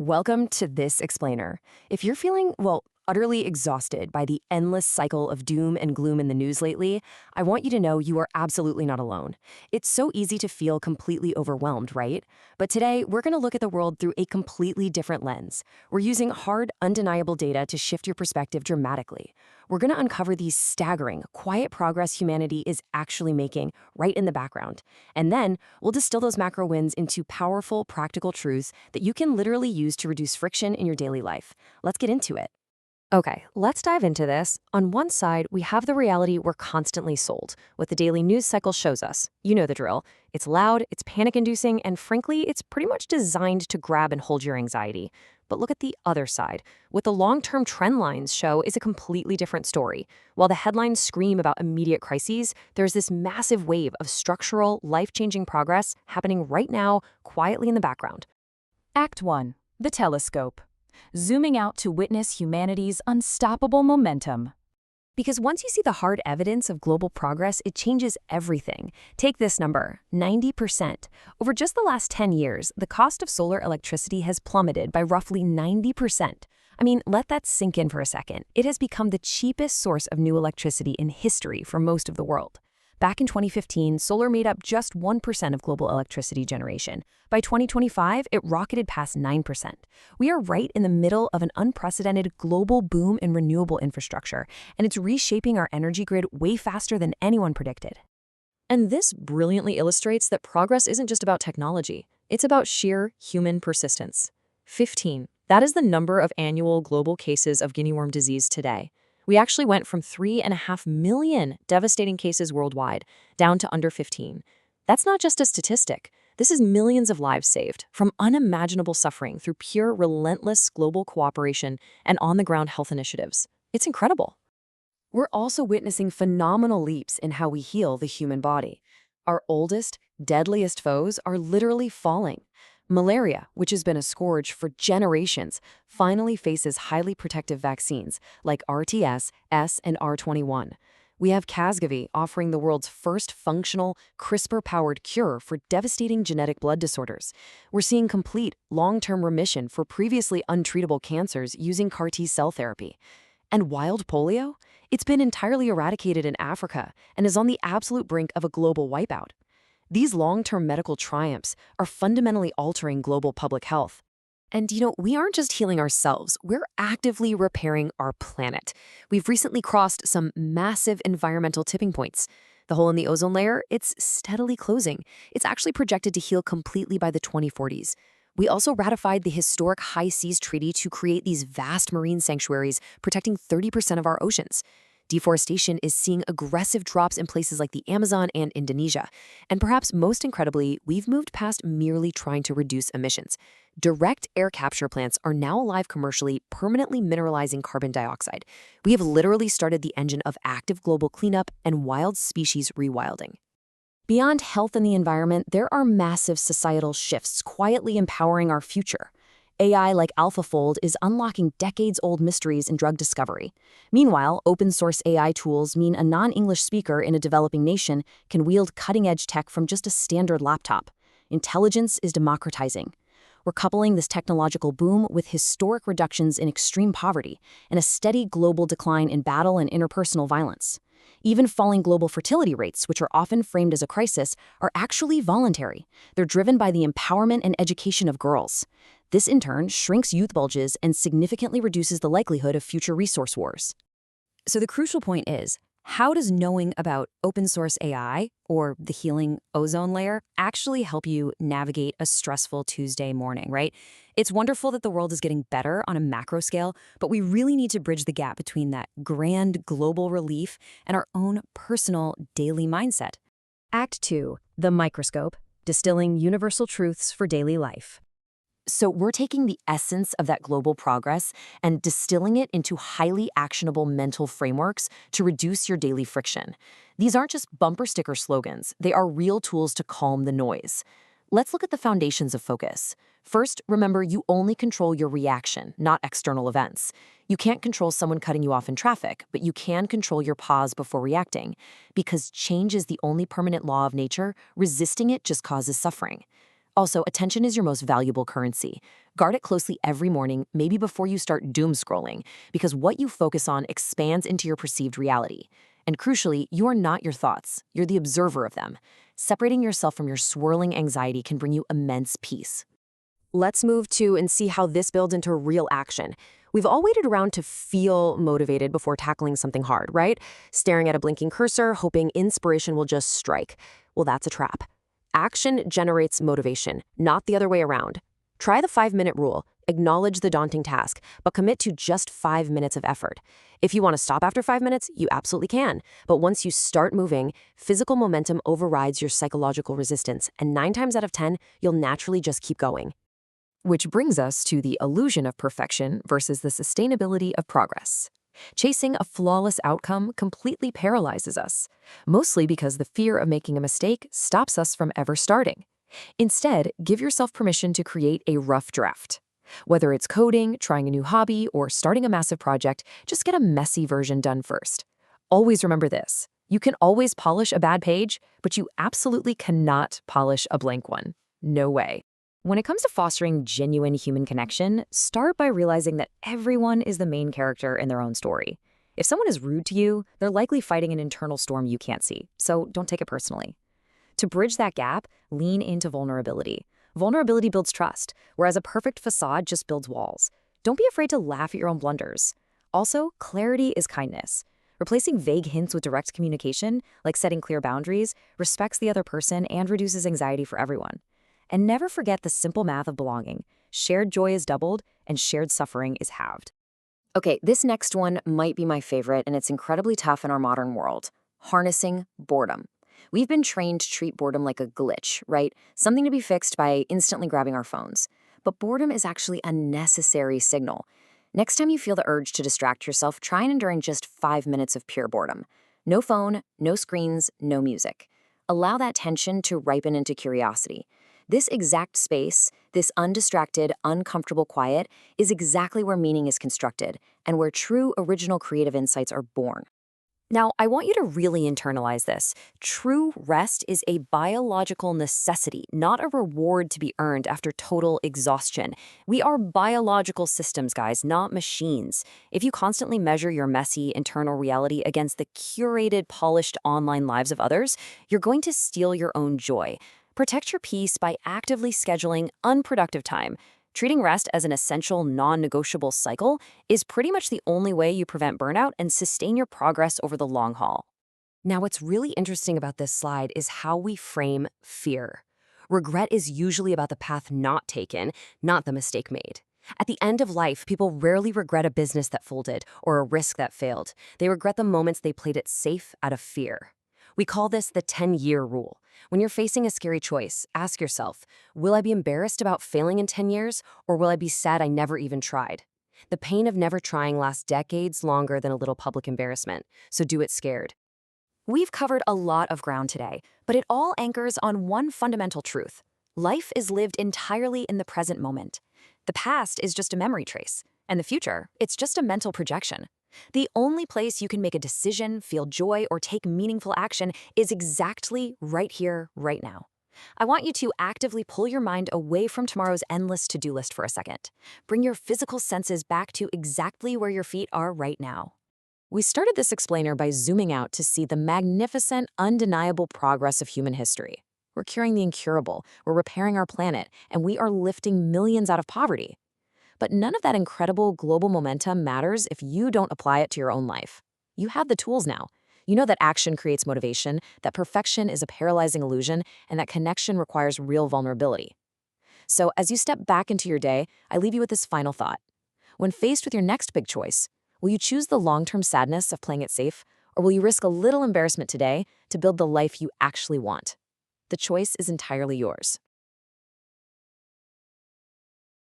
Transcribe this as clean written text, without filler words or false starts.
Welcome to This Explainer. If you're feeling, utterly exhausted by the endless cycle of doom and gloom in the news lately, I want you to know you are absolutely not alone. It's so easy to feel completely overwhelmed, right? But today, we're going to look at the world through a completely different lens. We're using hard, undeniable data to shift your perspective dramatically. We're going to uncover the staggering, quiet progress humanity is actually making right in the background. And then we'll distill those macro wins into powerful, practical truths that you can literally use to reduce friction in your daily life. Let's get into it. Okay, let's dive into this. On one side, we have the reality we're constantly sold, what the daily news cycle shows us. You know the drill. It's loud, it's panic-inducing, and frankly, it's pretty much designed to grab and hold your anxiety. But look at the other side. What the long-term trend lines show is a completely different story. While the headlines scream about immediate crises, there's this massive wave of structural, life-changing progress happening right now, quietly in the background. Act 1. The Telescope. Zooming out to witness humanity's unstoppable momentum. Because once you see the hard evidence of global progress, it changes everything. Take this number, 90%. Over just the last 10 years, the cost of solar electricity has plummeted by roughly 90%. I mean, let that sink in for a second. It has become the cheapest source of new electricity in history for most of the world. Back in 2015, solar made up just 1% of global electricity generation. By 2025, it rocketed past 9%. We are right in the middle of an unprecedented global boom in renewable infrastructure, and it's reshaping our energy grid way faster than anyone predicted. And this brilliantly illustrates that progress isn't just about technology. It's about sheer human persistence. 15. That is the number of annual global cases of guinea worm disease today. We actually went from 3.5 million devastating cases worldwide down to under 15. That's not just a statistic. This is millions of lives saved from unimaginable suffering through pure, relentless global cooperation and on-the-ground health initiatives. It's incredible. We're also witnessing phenomenal leaps in how we heal the human body. Our oldest, deadliest foes are literally falling. Malaria, which has been a scourge for generations, finally faces highly protective vaccines like RTS, S, and R21. We have Casgevy offering the world's first functional, CRISPR-powered cure for devastating genetic blood disorders. We're seeing complete, long-term remission for previously untreatable cancers using CAR-T cell therapy. And wild polio? It's been entirely eradicated in Africa and is on the absolute brink of a global wipeout. These long-term medical triumphs are fundamentally altering global public health. And we aren't just healing ourselves, we're actively repairing our planet. We've recently crossed some massive environmental tipping points. The hole in the ozone layer, it's steadily closing. It's actually projected to heal completely by the 2040s. We also ratified the historic High Seas Treaty to create these vast marine sanctuaries protecting 30% of our oceans. Deforestation is seeing aggressive drops in places like the Amazon and Indonesia. And perhaps most incredibly, we've moved past merely trying to reduce emissions. Direct air capture plants are now alive commercially, permanently mineralizing carbon dioxide. We have literally started the engine of active global cleanup and wild species rewilding. Beyond health and the environment, there are massive societal shifts quietly empowering our future. AI like AlphaFold is unlocking decades-old mysteries in drug discovery. Meanwhile, open-source AI tools mean a non-English speaker in a developing nation can wield cutting-edge tech from just a standard laptop. Intelligence is democratizing. We're coupling this technological boom with historic reductions in extreme poverty and a steady global decline in battle and interpersonal violence. Even falling global fertility rates, which are often framed as a crisis, are actually voluntary. They're driven by the empowerment and education of girls. This, in turn, shrinks youth bulges and significantly reduces the likelihood of future resource wars. So the crucial point is, how does knowing about open-source AI, or the healing ozone layer, actually help you navigate a stressful Tuesday morning, right? It's wonderful that the world is getting better on a macro scale, but we really need to bridge the gap between that grand global relief and our own personal daily mindset. Act 2, The Microscope, Distilling Universal Truths for Daily Life. So we're taking the essence of that global progress and distilling it into highly actionable mental frameworks to reduce your daily friction. These aren't just bumper sticker slogans. They are real tools to calm the noise. Let's look at the foundations of focus. First, remember you only control your reaction, not external events. You can't control someone cutting you off in traffic, but you can control your pause before reacting. Because change is the only permanent law of nature, resisting it just causes suffering. Also, attention is your most valuable currency. Guard it closely every morning, maybe before you start doom scrolling, because what you focus on expands into your perceived reality. And crucially, you are not your thoughts, you're the observer of them. Separating yourself from your swirling anxiety can bring you immense peace. Let's move to and see how this builds into real action. We've all waited around to feel motivated before tackling something hard, right? Staring at a blinking cursor, hoping inspiration will just strike. Well, that's a trap. Action generates motivation, not the other way around. Try the 5-minute rule. Acknowledge the daunting task, but commit to just 5 minutes of effort. If you want to stop after 5 minutes, you absolutely can. But once you start moving, physical momentum overrides your psychological resistance, and 9 times out of 10, you'll naturally just keep going. Which brings us to the illusion of perfection versus the sustainability of progress. Chasing a flawless outcome completely paralyzes us, mostly because the fear of making a mistake stops us from ever starting. Instead, give yourself permission to create a rough draft. Whether it's coding, trying a new hobby, or starting a massive project, just get a messy version done first. Always remember this. You can always polish a bad page, but you absolutely cannot polish a blank one. No way. When it comes to fostering genuine human connection, start by realizing that everyone is the main character in their own story. If someone is rude to you, they're likely fighting an internal storm you can't see, so don't take it personally. To bridge that gap, lean into vulnerability. Vulnerability builds trust, whereas a perfect facade just builds walls. Don't be afraid to laugh at your own blunders. Also, clarity is kindness. Replacing vague hints with direct communication, like setting clear boundaries, respects the other person and reduces anxiety for everyone. And never forget the simple math of belonging. Shared joy is doubled, and shared suffering is halved. Okay, this next one might be my favorite, and it's incredibly tough in our modern world. Harnessing boredom. We've been trained to treat boredom like a glitch, right? Something to be fixed by instantly grabbing our phones. But boredom is actually a necessary signal. Next time you feel the urge to distract yourself, try and endure just 5 minutes of pure boredom. No phone, no screens, no music. Allow that tension to ripen into curiosity. This exact space, this undistracted, uncomfortable quiet, is exactly where meaning is constructed and where true original creative insights are born. Now, I want you to really internalize this. True rest is a biological necessity, not a reward to be earned after total exhaustion. We are biological systems, guys, not machines. If you constantly measure your messy internal reality against the curated, polished online lives of others, you're going to steal your own joy. Protect your peace by actively scheduling unproductive time. Treating rest as an essential, non-negotiable cycle is pretty much the only way you prevent burnout and sustain your progress over the long haul. Now, what's really interesting about this slide is how we frame fear. Regret is usually about the path not taken, not the mistake made. At the end of life, people rarely regret a business that folded or a risk that failed. They regret the moments they played it safe out of fear. We call this the 10-year rule. When you're facing a scary choice, ask yourself, will I be embarrassed about failing in 10 years, or will I be sad I never even tried? The pain of never trying lasts decades longer than a little public embarrassment, so do it scared. We've covered a lot of ground today, but it all anchors on one fundamental truth. Life is lived entirely in the present moment. The past is just a memory trace, and the future, it's just a mental projection. The only place you can make a decision, feel joy, or take meaningful action is exactly right here, right now. I want you to actively pull your mind away from tomorrow's endless to-do list for a second. Bring your physical senses back to exactly where your feet are right now. We started this explainer by zooming out to see the magnificent, undeniable progress of human history. We're curing the incurable, we're repairing our planet, and we are lifting millions out of poverty. But none of that incredible global momentum matters if you don't apply it to your own life. You have the tools now. You know that action creates motivation, that perfection is a paralyzing illusion, and that connection requires real vulnerability. So as you step back into your day, I leave you with this final thought. When faced with your next big choice, will you choose the long-term sadness of playing it safe, or will you risk a little embarrassment today to build the life you actually want? The choice is entirely yours.